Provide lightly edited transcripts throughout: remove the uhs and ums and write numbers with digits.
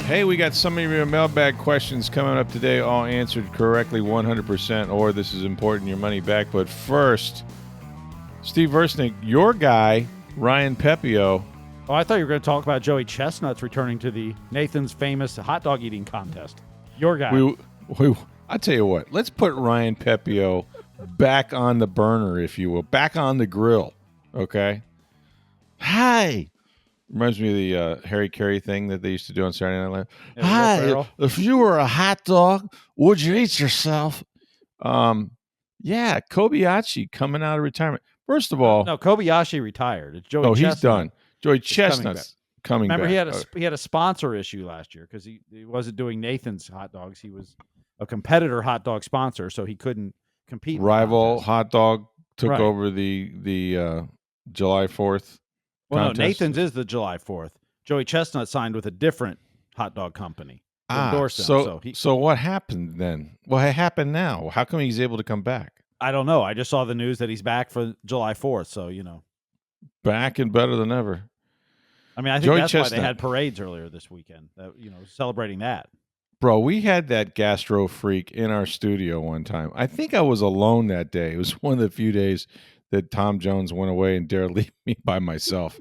Hey, we got some of your mailbag questions coming up today, all answered correctly 100%, or this is important, your money back. But first, Steve Versnick, your guy, Ryan Pepiot. Oh, I thought you were going to talk about Joey Chestnut's returning to the Nathan's famous hot dog eating contest. Your guy. I tell you what, let's put Ryan Pepiot back on the burner, if you will, back on the grill, okay? Hi. Reminds me of the Harry Carey thing that they used to do on Saturday Night Live. Yeah, Hi, if you were a hot dog, would you eat yourself? Yeah, Kobayashi coming out of retirement. First of all, no, Kobayashi retired. It's Joey. He's done. Joey Chestnut's coming back. Remember, he had a sponsor issue last year because he wasn't doing Nathan's hot dogs. He was a competitor hot dog sponsor, so he couldn't compete. Rival hot dog took over the July 4th. Well, no, Nathan's is the July 4th. Joey Chestnut signed with a different hot dog company. So what happened then? What happened now? How come he's able to come back? I don't know. I just saw the news that he's back for July 4th, so, Back and better than ever. I mean, I think that's why they had parades earlier this weekend, celebrating that. Bro, we had that gastro freak in our studio one time. I think I was alone that day. It was one of the few days that Tom Jones went away and dared leave me by myself,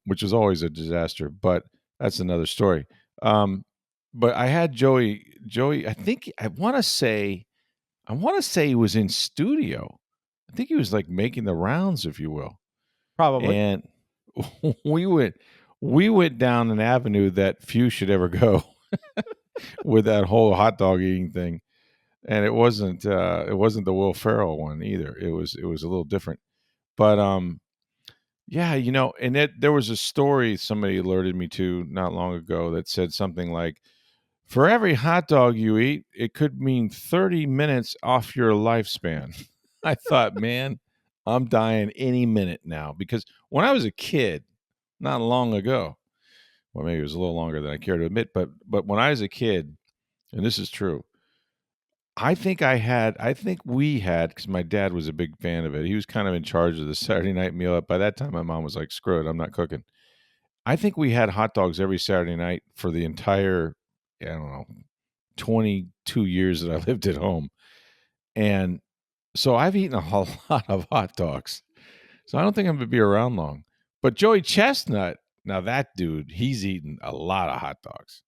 which was always a disaster. But that's another story. But I had Joey. I think I want to say he was in studio. I think he was like making the rounds, if you will. Probably. And we went down an avenue that few should ever go with that whole hot dog eating thing. And it wasn't the Will Ferrell one either. It was a little different. But yeah, and there was a story somebody alerted me to not long ago that said something like, for every hot dog you eat, it could mean 30 minutes off your lifespan. I thought, man, I'm dying any minute now. Because when I was a kid, not long ago, well, maybe it was a little longer than I care to admit, but when I was a kid, and this is true, I think we had, because my dad was a big fan of it. He was kind of in charge of the Saturday night meal. By that time, my mom was like, screw it, I'm not cooking. I think we had hot dogs every Saturday night for the entire, 22 years that I lived at home. And so I've eaten a whole lot of hot dogs. So I don't think I'm going to be around long. But Joey Chestnut, now that dude, he's eaten a lot of hot dogs.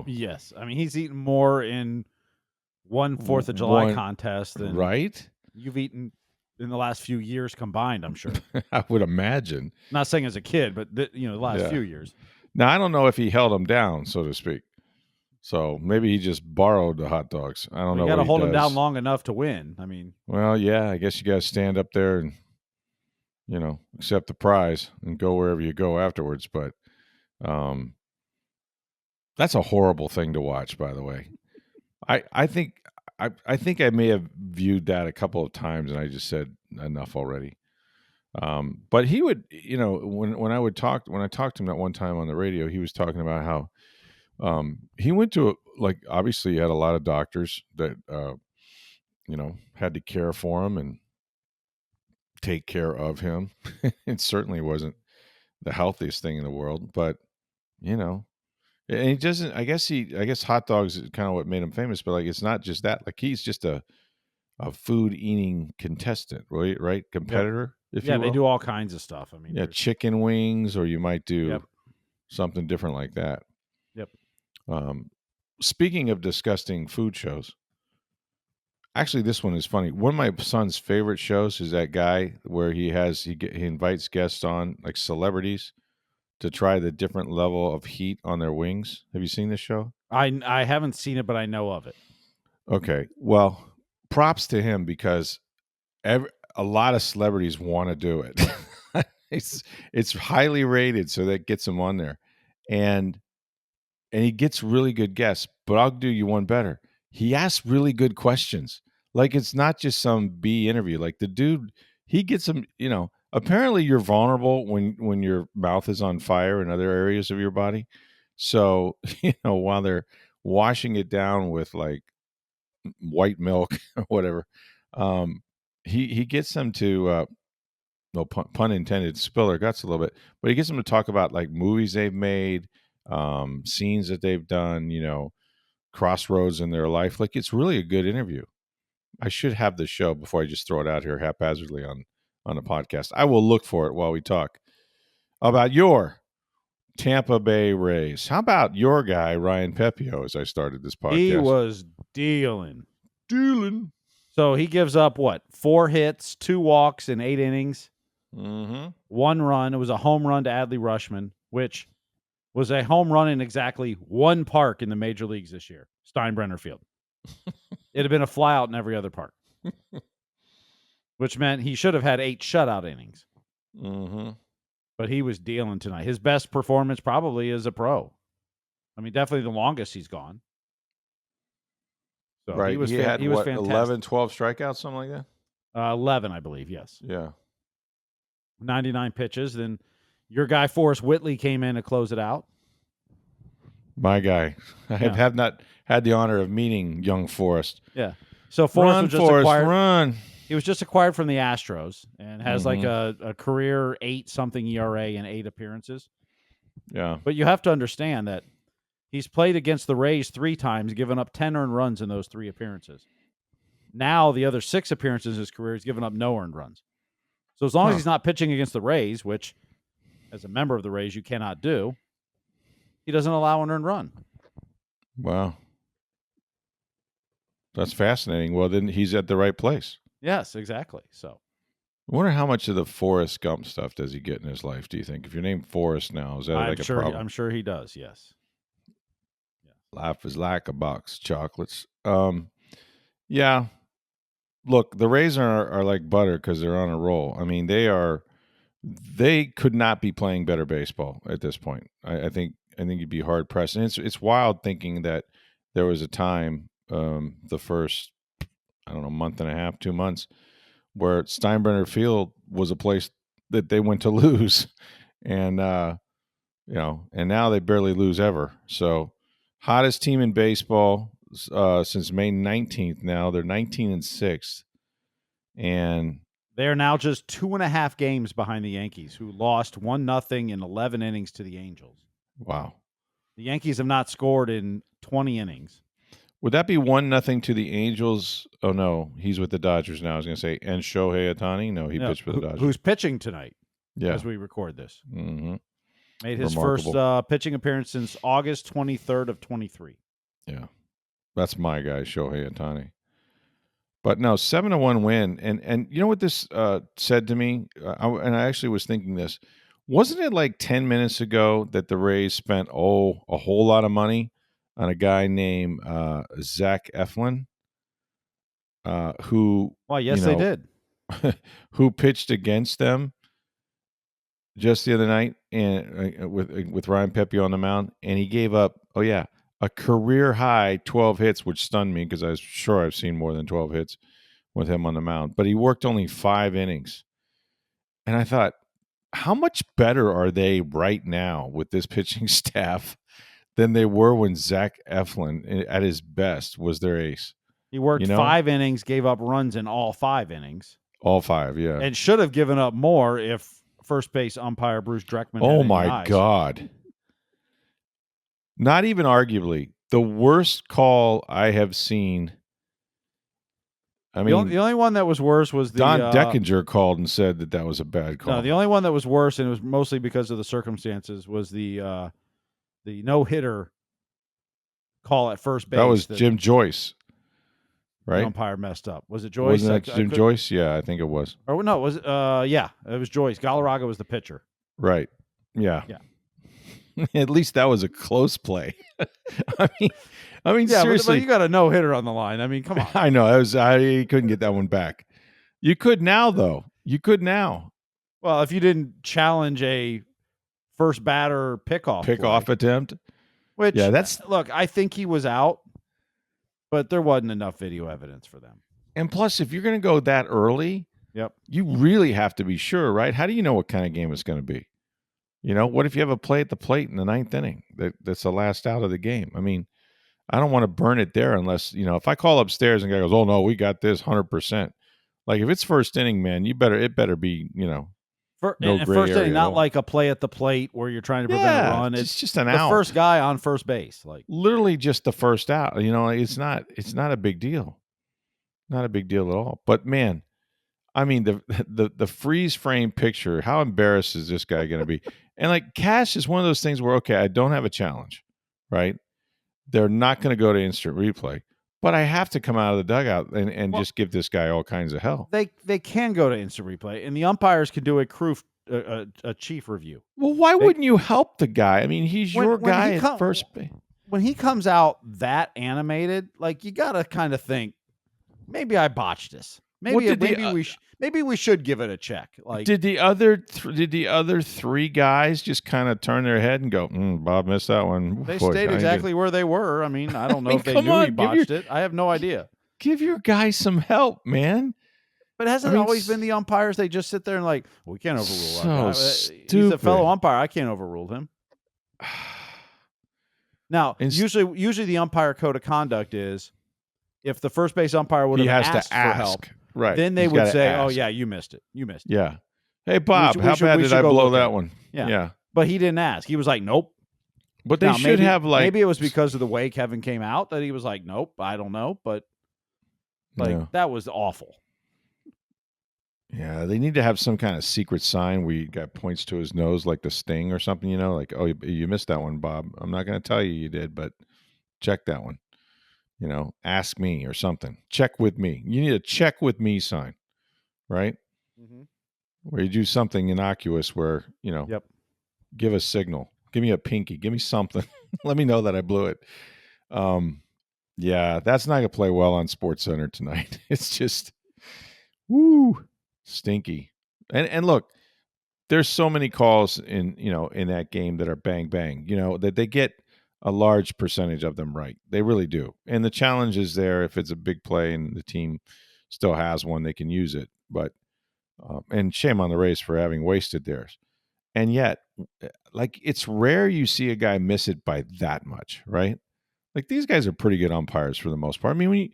Yes. I mean, he's eaten more in one 4th of July contest than you've eaten in the last few years combined, I'm sure. I would imagine. Not saying as a kid, but the last few years. Now, I don't know if he held them down, so to speak. So maybe he just borrowed the hot dogs. I don't know. You got to hold him down long enough to win. I mean, well, yeah, I guess you got to stand up there and, accept the prize and go wherever you go afterwards. But that's a horrible thing to watch, by the way. I think I may have viewed that a couple of times, and I just said enough already. But he would, when I talked to him that one time on the radio, he was talking about how he went to obviously he had a lot of doctors that had to care for him and take care of him. It certainly wasn't the healthiest thing in the world, but and he doesn't. I guess hot dogs is kind of what made him famous, but it's not just that. He's just a food eating contestant, right? Competitor. Yep. Yeah, they do all kinds of stuff. I mean, chicken wings, or you might do something different like that. Yep. Speaking of disgusting food shows, actually, this one is funny. One of my son's favorite shows is that guy where he invites guests on, like celebrities, to try the different level of heat on their wings. Have you seen this show? I haven't seen it, but I know of it. Okay. Well, props to him, because a lot of celebrities want to do it. It's highly rated, so that gets him on there. And he gets really good guests, but I'll do you one better. He asks really good questions. It's not just some B interview. The dude, he gets them, apparently you're vulnerable when your mouth is on fire in other areas of your body. So, while they're washing it down with white milk or whatever, he gets them to, no pun intended, spill their guts a little bit, but he gets them to talk about movies they've made, scenes that they've done, crossroads in their life. Like, it's really a good interview. I should have the show before I just throw it out here haphazardly on the podcast. I will look for it while we talk about your Tampa Bay Rays. How about your guy, Ryan Pepiot, as I started this podcast? He was dealing. So he gives up, 4 hits, 2 walks in 8 innings, 1 run. It was a home run to Adley Rutschman, which was a home run in exactly one park in the major leagues this year, Steinbrenner Field. It had been a flyout in every other park, which meant he should have had 8 shutout innings. But he was dealing tonight. His best performance probably as a pro. I mean, definitely the longest he's gone. So right. He was fantastic. 11, 12 strikeouts, something like that? 11, I believe, yes. Yeah. 99 pitches. Then your guy, Forrest Whitley, came in to close it out. My guy. I have not had the honor of meeting young Forrest. Yeah. So Forrest was just acquired. Run. He was just acquired from the Astros and has like a career 8-something ERA and 8 appearances. Yeah. But you have to understand that he's played against the Rays 3 times, given up 10 earned runs in those 3 appearances. Now, the other 6 appearances in his career, he's given up no earned runs. So as long as he's not pitching against the Rays, which as a member of the Rays you cannot do, he doesn't allow an earned run. Wow. That's fascinating. Well, then he's at the right place. Yes, exactly. So I wonder how much of the Forrest Gump stuff does he get in his life, do you think? If you're named Forrest now, is that a problem? I'm sure he does, yes. Life is like a box of chocolates. Yeah. Look, the Rays are like butter because they're on a roll. I mean, they could not be playing better baseball at this point. I think you'd be hard pressed. And it's wild thinking that there was a time, the first, month and a half, 2 months, where Steinbrenner Field was a place that they went to lose. And, and now they barely lose ever. So hottest team in baseball since May 19th now. They're 19-6. And they are now just 2.5 games behind the Yankees, who lost 1-0 in 11 innings to the Angels. Wow. The Yankees have not scored in 20 innings. Would that be 1-0 to the Angels? Oh, no. He's with the Dodgers now. I was going to say, and Shohei Ohtani? No, he pitched for the Dodgers. Who's pitching tonight as we record this. Mm-hmm. Made his first pitching appearance since August 23rd of 23. Yeah. That's my guy, Shohei Ohtani. But no, 7-1 win. And you know what this said to me? I actually was thinking this. Wasn't it like 10 minutes ago that the Rays spent, a whole lot of money on a guy named Zach Eflin, who... Well, yes, they did. who pitched against them just the other night and with Ryan Pepiot on the mound, and he gave up, a career-high 12 hits, which stunned me because I was sure I've seen more than 12 hits with him on the mound. But he worked only 5 innings. And I thought, how much better are they right now with this pitching staff than they were when Zach Eflin, at his best, was their ace? He worked 5 innings, gave up runs in all 5 innings. All 5, yeah. And should have given up more if first base umpire Bruce Dreckman Oh, my God. Not even arguably. The worst call I have seen. I mean, the only one that was worse was Don Deckinger called and said that was a bad call. No, the only one that was worse, and it was mostly because of the circumstances, was the no-hitter call at first base. That was Jim Joyce, right? The umpire messed up. Was it Joyce? Wasn't that Jim Joyce? Yeah, I think it was. Or no, it was Joyce. Galarraga was the pitcher. Right. Yeah. Yeah. At least that was a close play. I mean, yeah, seriously, but you got a no hitter on the line. I mean, come on. I know. I couldn't get that one back. You could now, though. You could now. Well, if you didn't challenge a first batter pickoff attempt, which look, I think he was out, but there wasn't enough video evidence for them. And plus, if you're going to go that early, you really have to be sure, right? How do you know what kind of game it's going to be? What if you have a play at the plate in the 9th inning that's the last out of the game? I mean, I don't want to burn it there unless, if I call upstairs and the guy goes, oh, no, we got this 100%. Like, if it's first inning, man, it better be, No gray first area inning, at not all. like a play at the plate where you're trying to prevent a run. It's just an the out. first guy on first base. Like Literally just the first out. It's not a big deal. Not a big deal at all. But man, I mean the freeze frame picture, how embarrassed is this guy going to be? And like Cash is one of those things where, okay, I don't have a challenge, right? They're not going to go to instant replay, but I have to come out of the dugout and just give this guy all kinds of hell. They can go to instant replay, and the umpires can do a chief review. Well, why wouldn't you help the guy? I mean, he's your guy at first base. When he comes out that animated, like you got to kind of think, maybe I botched this. Maybe we should give it a check. Like, did the other three guys just kind of turn their head and go, Bob missed that one? They stayed exactly where they were. I mean, I don't know if they knew he botched it. I have no idea. Give your guy some help, man. But hasn't it always been the umpires? They just sit there and like, we can't overrule. Stupid. He's a fellow umpire. I can't overrule him. Now, usually the umpire code of conduct is if the first base umpire would have asked for help, right? Then they would say, "Oh yeah, you missed it. You missed it." Yeah. Hey Bob, how bad did I blow that one? Yeah. But he didn't ask. He was like, "Nope." But they should have like maybe it was because of the way Kevin came out that he was like, "Nope, I don't know," but that was awful. Yeah, they need to have some kind of secret sign where you got points to his nose like the Sting or something, like, oh, you missed that one, Bob. I'm not going to tell you did, but check that one. Ask me or something. Check with me. You need a check with me sign, right? Mm-hmm. Where you do something innocuous where, Yep. Give a signal. Give me a pinky. Give me something. Let me know that I blew it. Yeah, that's not going to play well on SportsCenter tonight. It's just, woo. Stinky. And look, there's so many calls in that game that are bang bang, that they get a large percentage of them right. They really do. And the challenge is there. If it's a big play and the team still has one, they can use it. But and shame on the Rays for having wasted theirs. And yet, like, it's rare you see a guy miss it by that much, right? Like, these guys are pretty good umpires for the most part. I mean, when you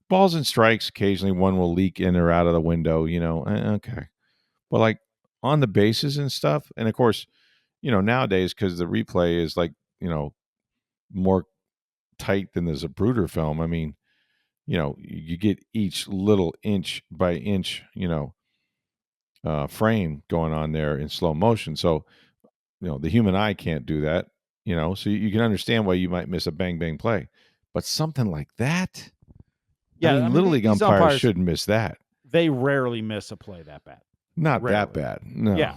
balls and strikes, occasionally one will leak in or out of the window, okay. But like on the bases and stuff, and of course, nowadays, because the replay is like, more tight than the Zapruder film. I mean, you get each little inch by inch, frame going on there in slow motion. So, the human eye can't do that, so you can understand why you might miss a bang, bang play. But something like that, yeah, I mean, Little League umpires shouldn't miss that. They rarely miss a play that bad. Not rarely. That bad. No. Yeah.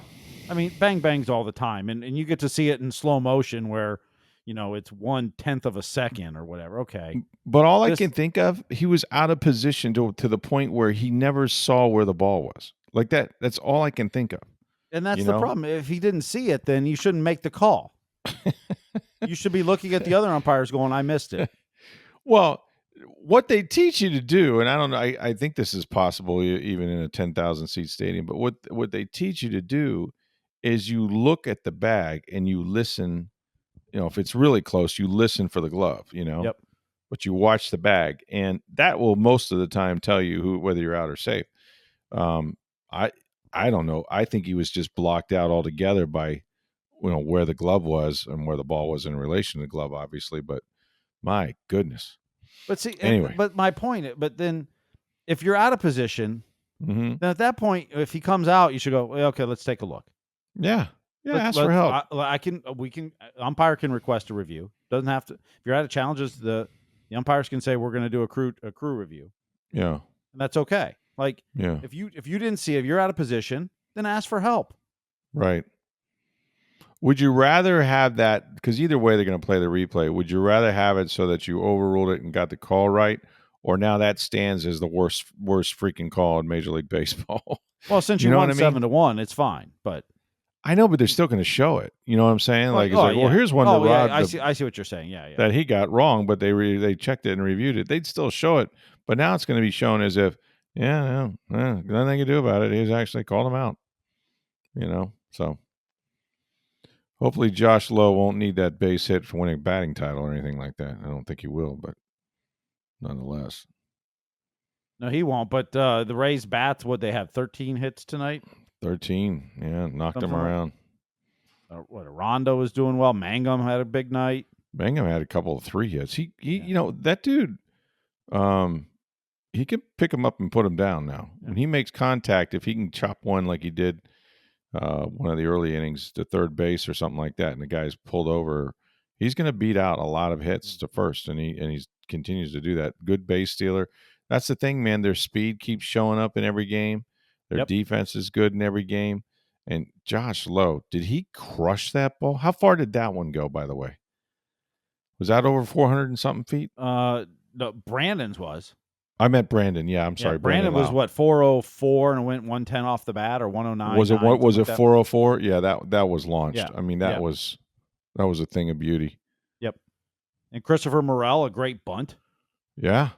I mean, bang bangs all the time. And you get to see it in slow motion where, it's 1/10 of a second or whatever. Okay. But all I can think of, he was out of position to the point where he never saw where the ball was. Like that. That's all I can think of. And that's the problem. If he didn't see it, then you shouldn't make the call. You should be looking at the other umpires going, I missed it. Well, what they teach you to do, and I don't know, I think this is possible even in a 10,000 seat stadium, but what they teach you to do is you look at the bag and you listen, if it's really close, you listen for the glove, Yep. But you watch the bag, and that will most of the time tell you whether you're out or safe. I don't know. I think he was just blocked out altogether by, where the glove was and where the ball was in relation to the glove, obviously, but my goodness. But see, anyway. But my point. But then, if you're out of position, then at that point, if he comes out, you should go. Okay, let's take a look. Yeah, ask for help. Umpire can request a review. Doesn't have to. If you're out of challenges, the umpires can say we're going to do a crew review. Yeah, and that's okay. Like, if you didn't see it, if you're out of position, then ask for help. Right. Would you rather have that, because either way they're going to play the replay, would you rather have it so that you overruled it and got the call right, or now that stands as the worst freaking call in Major League Baseball? Well, since you won 7-1, it's fine. But I know, but they're still going to show it. You know what I'm saying? Well, here's one that Rod, I see what you're saying. Yeah. That he got wrong, but they checked it and reviewed it. They'd still show it, but now it's going to be shown as if, nothing they can do about it. He's actually called him out. So. Hopefully Josh Lowe won't need that base hit for winning a batting title or anything like that. I don't think he will, but nonetheless. No, he won't. But the Rays bats, they have 13 hits tonight? 13. Yeah, knocked him around. Rondo was doing well. Mangum had a big night. Mangum had a couple of 3 hits. He Yeah. that dude, he can pick him up and put him down now. Yeah. When he makes contact, if he can chop one like he did one of the early innings to third base or something like that, and the guy's pulled over, he's going to beat out a lot of hits to first, and he continues to do that. Good base stealer. That's the thing, man. Their speed keeps showing up in every game. Their defense is good in every game. And Josh Lowe, did he crush that ball? How far did that one go, by the way? Was that over 400 and something feet? No, Brandon's was. I meant Brandon. Yeah, I'm sorry. Brandon was what, 404 and went 110 off the bat, or 109? Was it what? Was it 404? Yeah, that was launched. Yeah. I mean, that was a thing of beauty. Yep. And Christopher Morel, a great bunt. Yeah,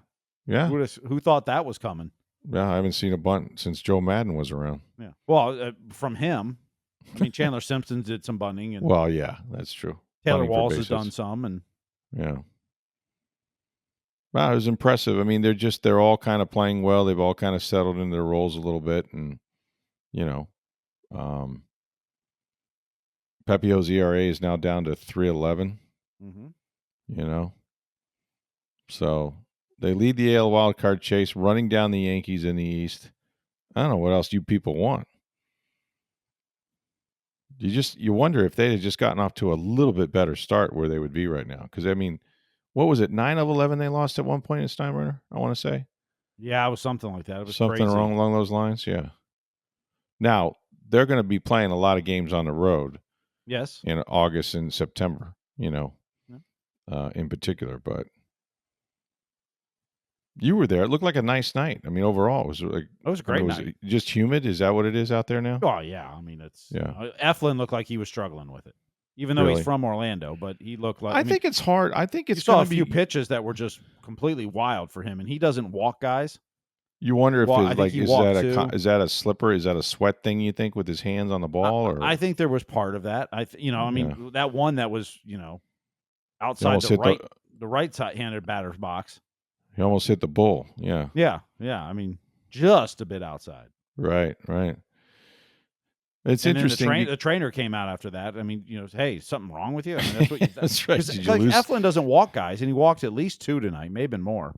yeah. Who thought that was coming? Yeah, I haven't seen a bunt since Joe Madden was around. Yeah. Well, from him, I mean, Chandler Simpson did some bunting, and well, yeah, that's true. Taylor Walls has done some, and yeah. Wow, it was impressive. I mean, they're all kind of playing well. They've all kind of settled into their roles a little bit, and Pepiot's ERA is now down to 3.11. Mm-hmm. So they lead the AL wildcard chase, running down the Yankees in the East. I don't know what else you people want. You wonder if they had just gotten off to a little bit better start, where they would be right now. Because I mean, what was it? 9 of 11 they lost at one point in Steinbrenner, I want to say. Yeah, it was something like that. It was something crazy. Wrong along those lines. Yeah. Now they're going to be playing a lot of games on the road. Yes. In August and September, in particular, but. You were there. It looked like a nice night. I mean, overall, it was like it was a great night. Just humid. Is that what it is out there now? Oh yeah. I mean, Eflin looked like he was struggling with it, even though he's from Orlando. But he looked like. I think it's hard. I think it's. You saw a few pitches that were just completely wild for him, and he doesn't walk guys. You wonder if is that a slipper? Is that a sweat thing? You think with his hands on the ball? Or I think there was part of that. I mean, that one that was outside the right side handed batter's box. He almost hit the bull. Yeah. Yeah. I mean, just a bit outside. Right. It's interesting. The trainer came out after that. I mean, hey, something wrong with you? I mean, that's what that's right. Eflin doesn't walk guys, and he walked at least 2 tonight, maybe more.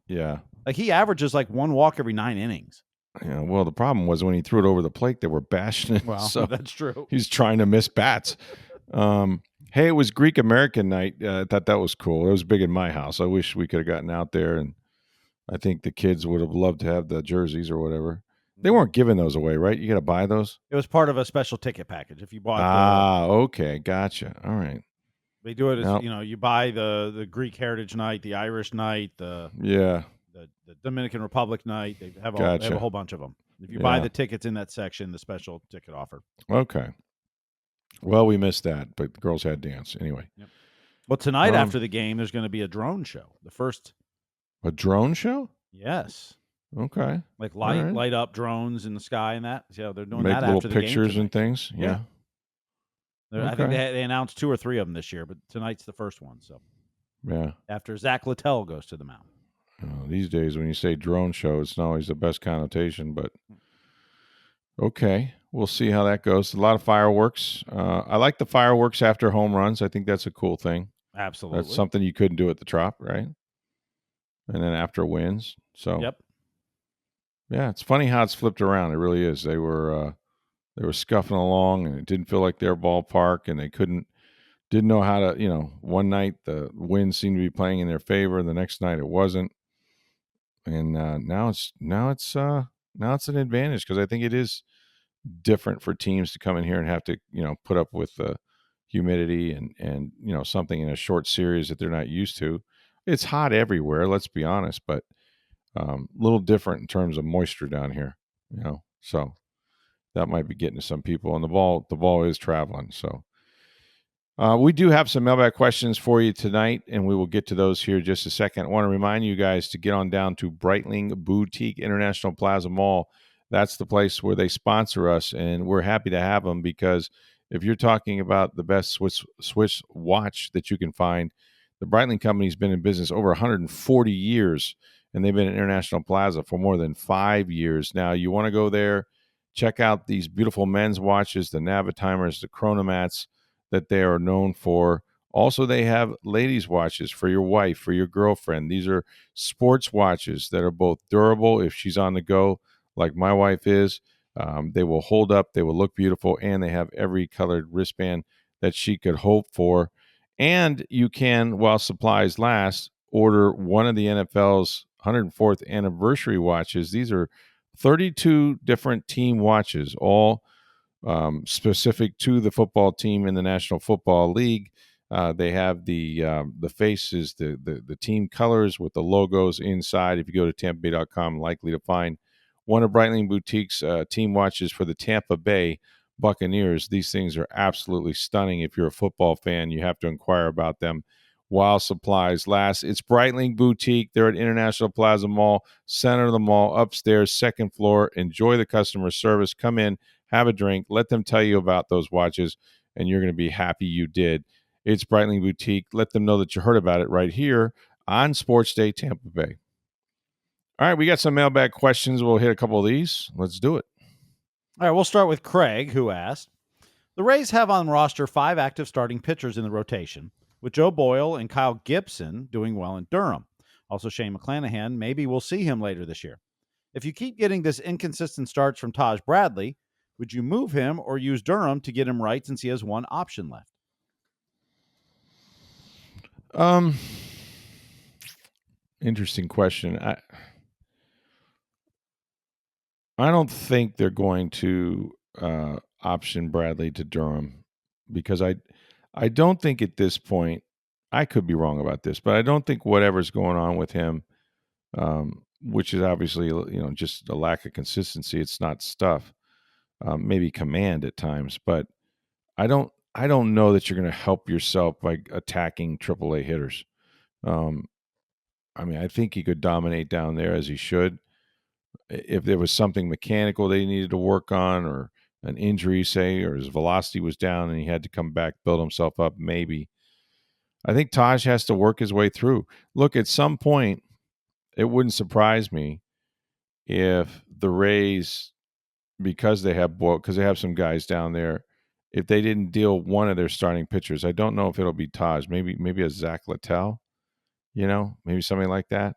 Yeah. Like he averages like 1 walk every 9 innings. Yeah. Well, the problem was when he threw it over the plate, they were bashing it. Well, so that's true. He's trying to miss bats. Hey, it was Greek American night. I thought that was cool. It was big in my house. I wish we could have gotten out there, and I think the kids would have loved to have the jerseys or whatever. They weren't giving those away, right? You got to buy those? It was part of a special ticket package. If you bought okay. Gotcha. All right. They do it as, you buy the Greek Heritage Night, the Irish Night, the Dominican Republic Night. They have a whole bunch of them. If you buy the tickets in that section, the special ticket offer. Okay. Well, we missed that, but the girls had dance anyway. Yep. Well, tonight after the game, there's going to be a drone show. The first. A drone show? Yes. Okay. Like light up drones in the sky and that. Yeah, they're doing that after the game. Make little pictures and things. Yeah. Okay. I think they announced 2 or 3 of them this year, but tonight's the first one. So. Yeah. After Zach Littell goes to the mound. These days, when you say drone show, it's not always the best connotation, but okay. We'll see how that goes. A lot of fireworks. I like the fireworks after home runs. I think that's a cool thing. Absolutely. That's something you couldn't do at the Trop, right? And then after wins. So. Yep. Yeah, it's funny how it's flipped around. It really is. They were scuffing along, and it didn't feel like their ballpark, and they didn't know how to. One night the wind seemed to be playing in their favor, and the next night it wasn't. And now it's an advantage because I think it is different for teams to come in here and have to put up with the humidity and something in a short series that they're not used to. It's hot everywhere, let's be honest, but a little different in terms of moisture down here, so that might be getting to some people, and the ball is traveling. So we do have some mailbag questions for you tonight, and we will get to those here in just a second. I want to remind you guys to get on down to Breitling Boutique International Plaza Mall. That's the place where they sponsor us, and we're happy to have them because if you're talking about the best Swiss watch that you can find, the Breitling Company's been in business over 140 years, and they've been at International Plaza for more than 5 years now. You want to go there, Check out these beautiful men's watches, the Navitimers, the Chronomats that they are known for. Also, they have ladies' watches for your wife, for your girlfriend. These are sports watches that are both durable if she's on the go, like my wife is. They will hold up, they will look beautiful, and they have every colored wristband that she could hope for. And you can, while supplies last, order one of the NFL's 104th anniversary watches. These are 32 different team watches, all specific to the football team in the National Football League. They have the faces, the team colors with the logos inside. If you go to TampaBay.com, likely to find one of Breitling Boutique's team watches for the Tampa Bay Buccaneers. These things are absolutely stunning. If you're a football fan, you have to inquire about them while supplies last. It's Breitling Boutique. They're at International Plaza Mall, center of the mall, upstairs, second floor. Enjoy the customer service. Come in, have a drink, let them tell you about those watches, and you're going to be happy you did. It's Breitling Boutique. Let them know that you heard about it right here on Sports Day Tampa Bay. All right, we got some mailbag questions. We'll hit a couple of these. Let's do it. All right, we'll start with Craig, who asked, the Rays have on roster 5 active starting pitchers in the rotation, with Joe Boyle and Kyle Gibson doing well in Durham. Also, Shane McClanahan, maybe we'll see him later this year. If you keep getting this inconsistent starts from Taj Bradley, would you move him or use Durham to get him right since he has one option left? Interesting question. I don't think they're going to option Bradley to Durham because I don't think at this point, I could be wrong about this, but I don't think whatever's going on with him, which is obviously just a lack of consistency. It's not stuff, maybe command at times, but I don't know that you're going to help yourself by attacking AAA hitters. I think he could dominate down there as he should. If there was something mechanical they needed to work on, or an injury, say, or his velocity was down and he had to come back, build himself up, maybe. I think Taj has to work his way through. Look, at some point, it wouldn't surprise me if the Rays, because they have some guys down there, if they didn't deal one of their starting pitchers. I don't know if it'll be Taj, maybe a Zach Littell, maybe something like that.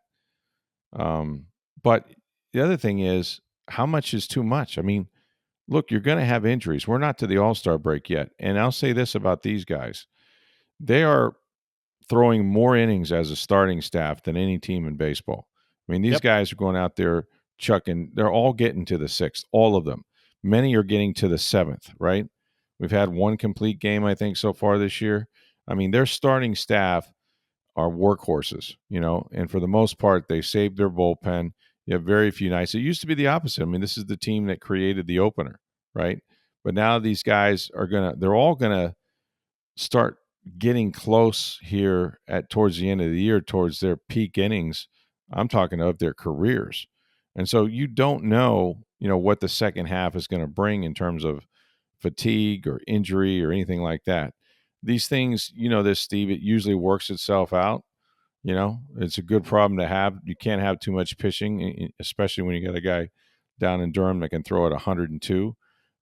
But the other thing is, how much is too much? Look, you're going to have injuries. We're not to the All-Star break yet. And I'll say this about these guys. They are throwing more innings as a starting staff than any team in baseball. These guys are going out there chucking. They're all getting to the 6th, all of them. Many are getting to the 7th, right? We've had one complete game, I think, so far this year. Their starting staff are workhorses, and for the most part, they saved their bullpen. You have very few nights. It used to be the opposite. This is the team that created the opener, right? But now these guys they're all gonna start getting close here towards the end of the year, towards their peak innings. I'm talking of their careers. And so you don't know, what the second half is going to bring in terms of fatigue or injury or anything like that. These things, this, Steve, it usually works itself out. It's a good problem to have. You can't have too much pitching, especially when you got a guy down in Durham that can throw at 102.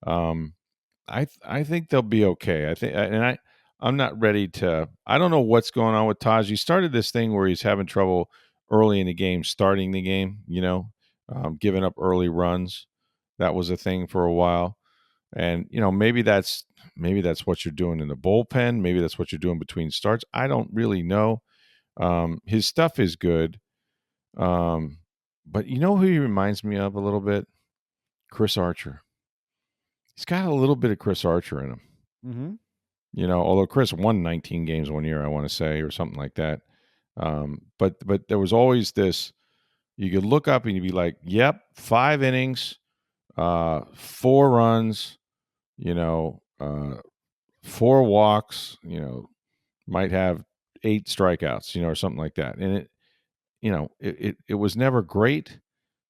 I think they'll be okay. I'm not ready to. I don't know what's going on with Taj. He started this thing where he's having trouble early in the game, starting the game. Giving up early runs. That was a thing for a while, and maybe that's what you're doing in the bullpen. Maybe that's what you're doing between starts. I don't really know. His stuff is good. But you know who he reminds me of a little bit? Chris Archer. He's got a little bit of Chris Archer in him. Mm-hmm. Although Chris won 19 games one year, I want to say, or something like that. But there was always this, you could look up and you'd be like, yep, 5 innings, 4 runs, 4 walks, might have 8 strikeouts, or something like that. And it was never great,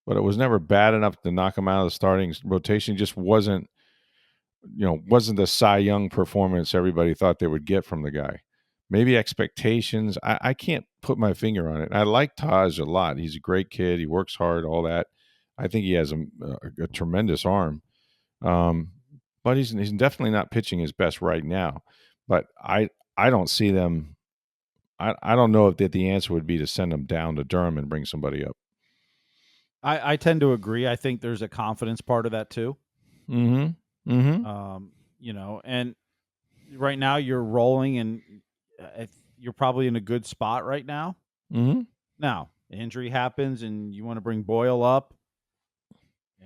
but it was never bad enough to knock him out of the starting rotation. It just wasn't the Cy Young performance everybody thought they would get from the guy. Maybe expectations. I can't put my finger on it. I like Taj a lot. He's a great kid. He works hard, all that. I think he has a tremendous arm. But he's definitely not pitching his best right now. But I don't see them. I don't know if the answer would be to send them down to Durham and bring somebody up. I tend to agree. I think there's a confidence part of that too. Mm-hmm. Mm-hmm. And right now you're rolling, and you're probably in a good spot right now. Mm-hmm. Now, injury happens, and you want to bring Boyle up,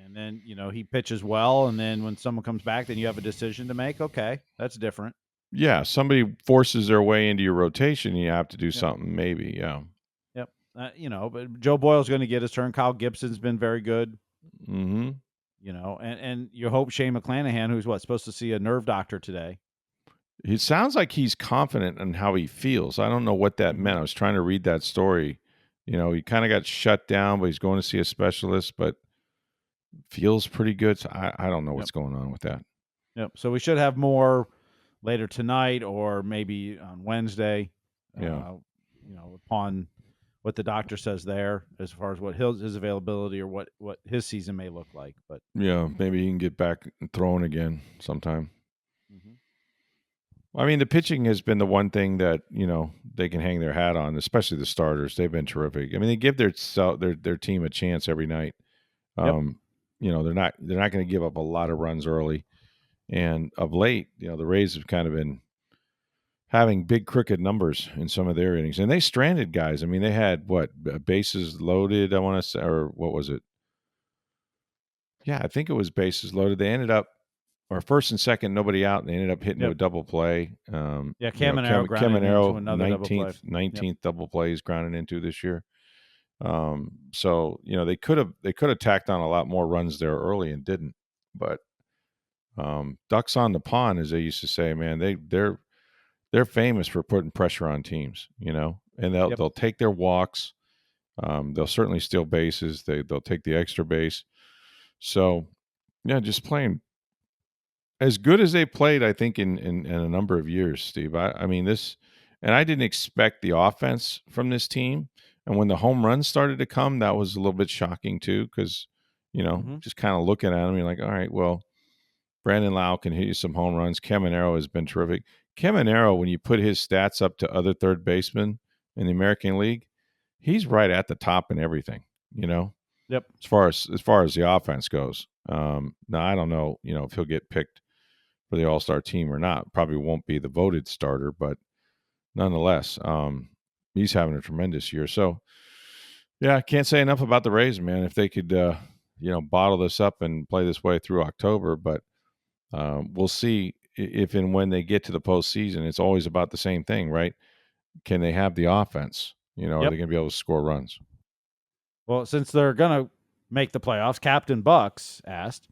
and then he pitches well, and then when someone comes back, then you have a decision to make. Okay, that's different. Yeah, somebody forces their way into your rotation, you have to do Yep. something. Maybe, yeah. Yep. But Joe Boyle's going to get his turn. Kyle Gibson's been very good. Mm-hmm. And you hope Shane McClanahan, who's supposed to see a nerve doctor today. It sounds like he's confident in how he feels. I don't know what that Mhm. meant. I was trying to read that story. He kind of got shut down, but he's going to see a specialist, but feels pretty good. So I don't know what's going on with that. Yep. So we should have more later tonight, or maybe on Wednesday. Yeah. Upon what the doctor says there, as far as what his availability or what his season may look like. But Yeah, maybe he can get back and throwing again sometime. mm-hmm. I mean, the pitching has been the one thing that they can hang their hat on, especially the starters. They've been terrific. I mean, they give their team a chance every night. Yep. They're not going to give up a lot of runs early, and of late, the Rays have kind of been having big crooked numbers in some of their innings, and they stranded guys. I mean, they had bases loaded. I want to say, or what was it? Yeah, I think it was bases loaded. They ended up, or first and second, nobody out, and they ended up hitting to a double play. Kiermaier grounded into another double play. 19th double play he's grounded into this year. So they could have tacked on a lot more runs there early and didn't. But ducks on the pond, as they used to say, man, they're famous for putting pressure on teams, and they'll take their walks. They'll certainly steal bases. They'll take the extra base. So yeah, just playing as good as they played, I think in a number of years, Steve. I mean this, and I didn't expect the offense from this team. And when the home runs started to come, that was a little bit shocking too, because just kind of looking at them, you're like, all right, well, Brandon Lau can hit you some home runs. Kiermaier has been terrific. Kiermaier, when you put his stats up to other third basemen in the American League, he's right at the top in everything. Yep. As far as the offense goes. Now I don't know, if he'll get picked for the All-Star team or not. Probably won't be the voted starter, but nonetheless, he's having a tremendous year. So, yeah, I can't say enough about the Rays, man. If they could, bottle this up and play this way through October, but we'll see if and when they get to the postseason. It's always about the same thing, right? Can they have the offense? Are they going to be able to score runs? Well, since they're going to make the playoffs, Captain Bucks asked,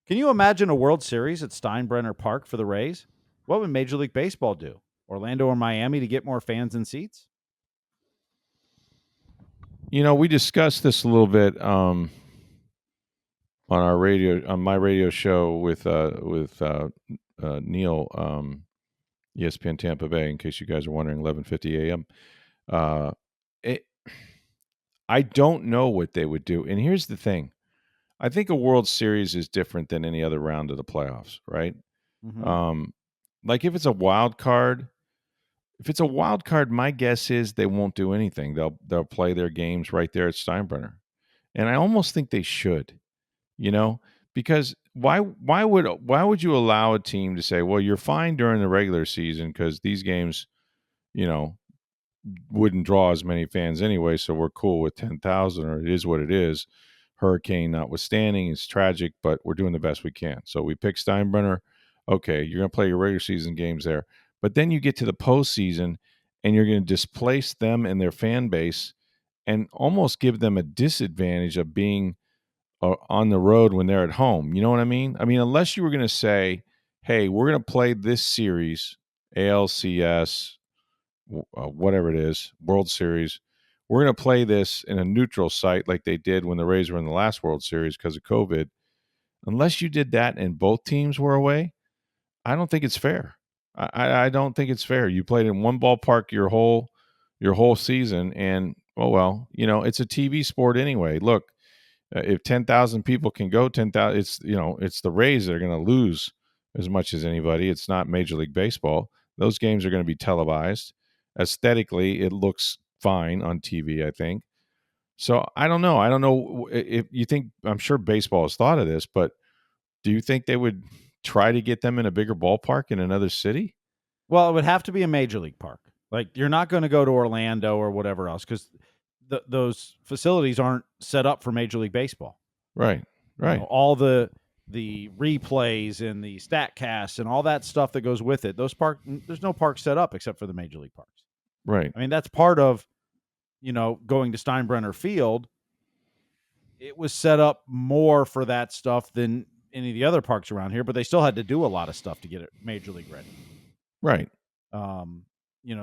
can you imagine a World Series at Steinbrenner Park for the Rays? What would Major League Baseball do? Orlando or Miami to get more fans and seats? We discussed this a little bit on my radio show with Neil, ESPN Tampa Bay. In case you guys are wondering, 11:50 a.m. I don't know what they would do, and here's the thing: I think a World Series is different than any other round of the playoffs, right? Mm-hmm. Like if it's a wild card, my guess is they won't do anything. They'll play their games right there at Steinbrenner, and I almost think they should, because why would you allow a team to say, well, you're fine during the regular season because these games, wouldn't draw as many fans anyway, so we're cool with 10,000, or it is what it is. Hurricane notwithstanding, it's tragic, but we're doing the best we can. So we pick Steinbrenner. Okay, you're going to play your regular season games there. But then you get to the postseason, and you're going to displace them and their fan base and almost give them a disadvantage of being on the road when they're at home. You know what I mean? I mean, unless you were going to say, hey, we're going to play this series, ALCS, whatever it is, World Series. We're going to play this in a neutral site like they did when the Rays were in the last World Series because of COVID. Unless you did that and both teams were away, I don't think it's fair. I don't think it's fair. You played in one ballpark your whole season, and oh well, it's a TV sport anyway. Look, If 10,000 people can go, 10,000, it's the Rays that are going to lose as much as anybody. It's not Major League Baseball. Those games are going to be televised. Aesthetically, it looks fine on TV, I think. So I don't know. I don't know if you think, I'm sure baseball has thought of this, but do you think they would try to get them in a bigger ballpark in another city? Well, it would have to be a major league park. Like, you're not going to go to Orlando or whatever else, because those facilities aren't set up for Major League Baseball. Right. All the replays and the stat casts and all that stuff that goes with it. There's no park set up except for the major league parks. Right. I mean, that's part of, going to Steinbrenner Field. It was set up more for that stuff than any of the other parks around here, but they still had to do a lot of stuff to get it major league ready. Right.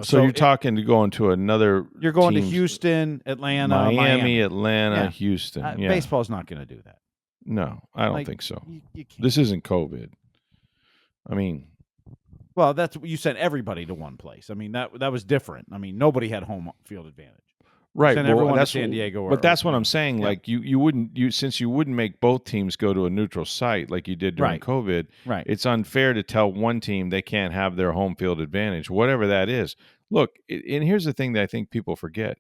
So you're talking to going to another. You're going to Houston, Atlanta, Miami. Atlanta, Houston. Baseball's not going to do that. No, I don't think so. You can't. This isn't COVID. I mean, well, that's you sent everybody to one place. I mean, that was different. I mean, nobody had home field advantage. Right. Sent everyone to San Diego. But that's what I'm saying. Yeah. Like you wouldn't make both teams go to a neutral site like you did during COVID. Right. It's unfair to tell one team they can't have their home field advantage, whatever that is. Look, and here's the thing that I think people forget,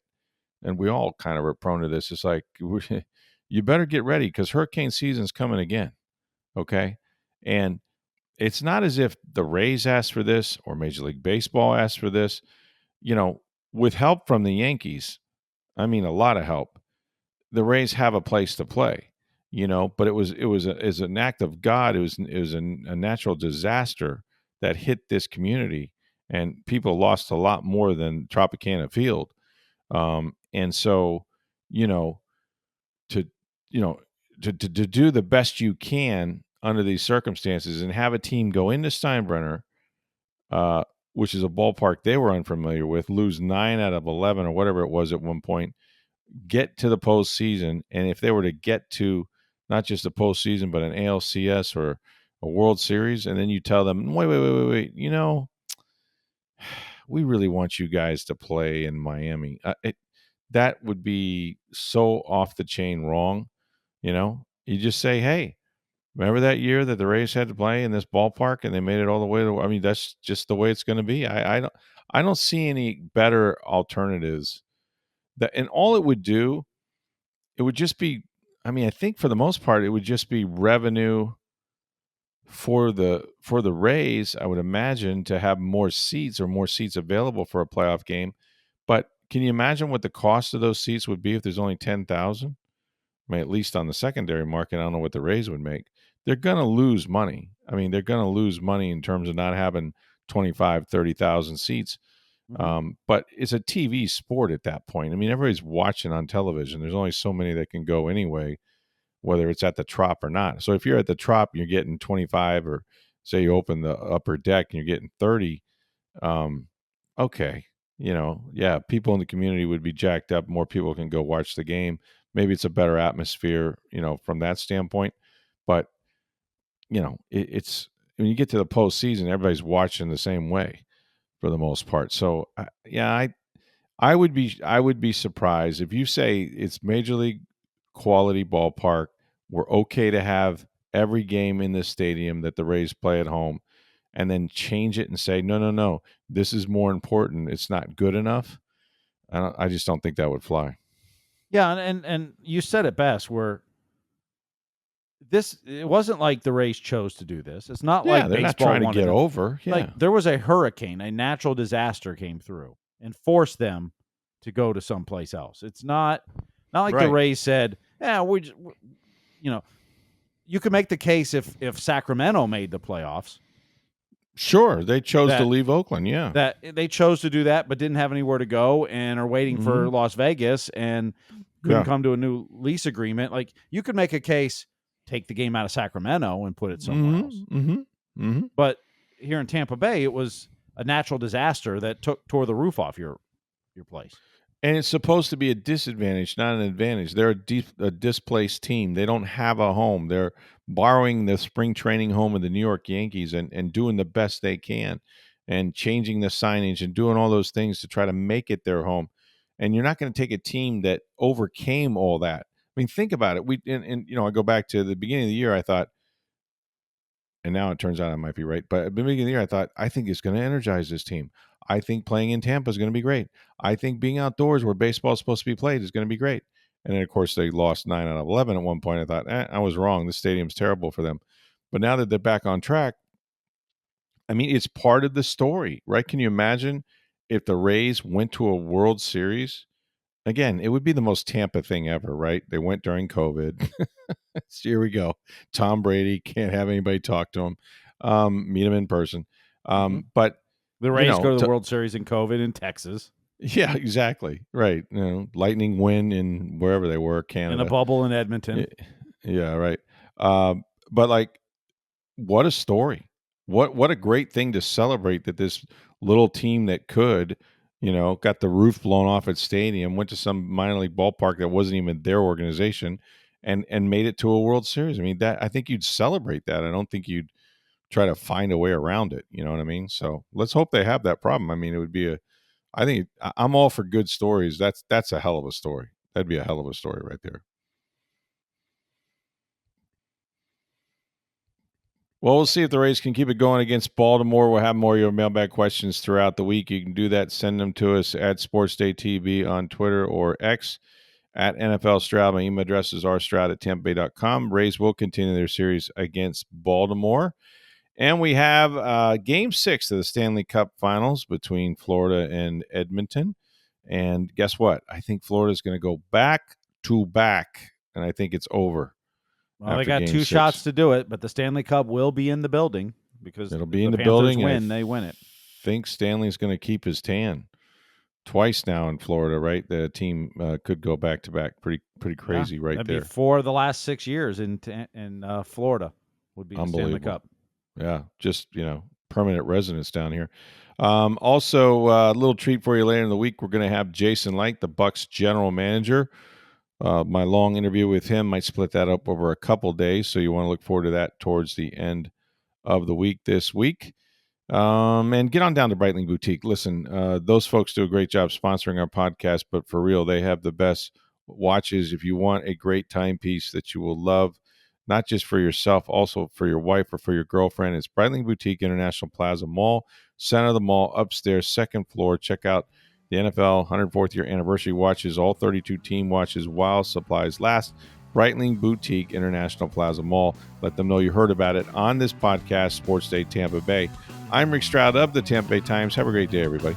and we all kind of are prone to this. It's like, you better get ready because hurricane season's coming again. Okay. And it's not as if the Rays asked for this or Major League Baseball asked for this. With help from the Yankees, I mean, a lot of help, the Rays have a place to play, but it was an act of God. It was a natural disaster that hit this community, and people lost a lot more than Tropicana Field. And so, to do the best you can under these circumstances and have a team go into Steinbrenner, which is a ballpark they were unfamiliar with, lose 9 out of 11 or whatever it was at one point, get to the postseason. And if they were to get to not just the postseason, but an ALCS or a World Series, and then you tell them, wait, we really want you guys to play in Miami. That would be so off the chain wrong. You just say, hey, remember that year that the Rays had to play in this ballpark and they made it all the way to, I mean, that's just the way it's going to be. I don't see any better alternatives and all it would do, it would just be, I mean, I think for the most part, it would just be revenue for the Rays, I would imagine, to have more seats available for a playoff game. But can you imagine what the cost of those seats would be if there's only 10,000? I mean, at least on the secondary market, I don't know what the Rays would make. They're going to lose money. I mean, they're going to lose money in terms of not having 25, 30,000 seats. Mm-hmm. But it's a TV sport at that point. I mean, everybody's watching on television. There's only so many that can go anyway, whether it's at the Trop or not. So if you're at the Trop, you're getting 25, or say you open the upper deck and you're getting 30. Okay. People in the community would be jacked up. More people can go watch the game. Maybe it's a better atmosphere, from that standpoint. But, it's when you get to the postseason, everybody's watching the same way for the most part. So, I would be surprised if you say it's Major League quality ballpark. We're okay to have every game in this stadium that the Rays play at home, and then change it and say, no, this is more important. It's not good enough. I just don't think that would fly. Yeah, and you said it best. Where it wasn't like the Rays chose to do this. It's not like they're baseball not trying to get them. over. Yeah. Like, there was a hurricane, a natural disaster came through and forced them to go to someplace else. It's not like the Rays said, you could make the case if Sacramento made the playoffs. Sure, they chose to leave Oakland, yeah. That they chose to do that, but didn't have anywhere to go and are waiting for Las Vegas and couldn't come to a new lease agreement. Like, you could make a case, take the game out of Sacramento and put it somewhere else. Mm-hmm. But here in Tampa Bay, it was a natural disaster that tore the roof off your place. And it's supposed to be a disadvantage, not an advantage. They're a displaced team. They don't have a home. They're borrowing the spring training home of the New York Yankees and doing the best they can and changing the signage and doing all those things to try to make it their home. And you're not going to take a team that overcame all that. I mean, think about it. I go back to the beginning of the year. I thought, and now it turns out I might be right. But at the beginning of the year, I thought, I think it's going to energize this team. I think playing in Tampa is going to be great. I think being outdoors where baseball is supposed to be played is going to be great. And then, of course, they lost 9 out of 11 at one point. I thought, I was wrong. The stadium's terrible for them. But now that they're back on track, I mean, it's part of the story, right? Can you imagine if the Rays went to a World Series? Again, it would be the most Tampa thing ever, right? They went during COVID. So here we go. Tom Brady can't have anybody talk to him, meet him in person. But the Rays go to the World Series in COVID in Texas. Yeah, exactly. Right. Lightning win in wherever they were, Canada. In a bubble in Edmonton. Yeah, right. But like, what a story. What a great thing to celebrate that this little team that could, got the roof blown off its stadium, went to some minor league ballpark that wasn't even their organization, and made it to a World Series. I mean, I think you'd celebrate that. I don't think you'd try to find a way around it. You know what I mean? So let's hope they have that problem. I mean, it would be I think I'm all for good stories. That's a hell of a story. That'd be a hell of a story right there. Well, we'll see if the Rays can keep it going against Baltimore. We'll have more of your mailbag questions throughout the week. You can do that. Send them to us at SportsDayTV on Twitter or X at NFL Stroud. My email address is rstroud@tampabay.com. Rays will continue their series against Baltimore. And we have Game 6 of the Stanley Cup Finals between Florida and Edmonton. And guess what? I think Florida's going to go back-to-back, and I think it's over. Well, they got 2 shots to do it, but the Stanley Cup will be in the building because it'll be in the building. They win it. I think Stanley's going to keep his tan twice now in Florida, right? The team could go back-to-back. Pretty crazy right that'd there. Be 4 of the last 6 years in Florida would be the Stanley Cup. Yeah, just, permanent residence down here. Also, a little treat for you later in the week. We're going to have Jason Light, the Bucs general manager. My long interview with him might split that up over a couple days, so you want to look forward to that towards the end of the week this week. And get on down to Breitling Boutique. Listen, those folks do a great job sponsoring our podcast, but for real, they have the best watches. If you want a great timepiece that you will love, not just for yourself, also for your wife or for your girlfriend, it's Breitling Boutique, International Plaza Mall, center of the mall, upstairs, second floor. Check out the NFL 104th year anniversary watches, all 32 team watches while supplies last. Breitling Boutique, International Plaza Mall. Let them know you heard about it on this podcast, Sports Day Tampa Bay. I'm Rick Stroud of the Tampa Bay Times. Have a great day, everybody.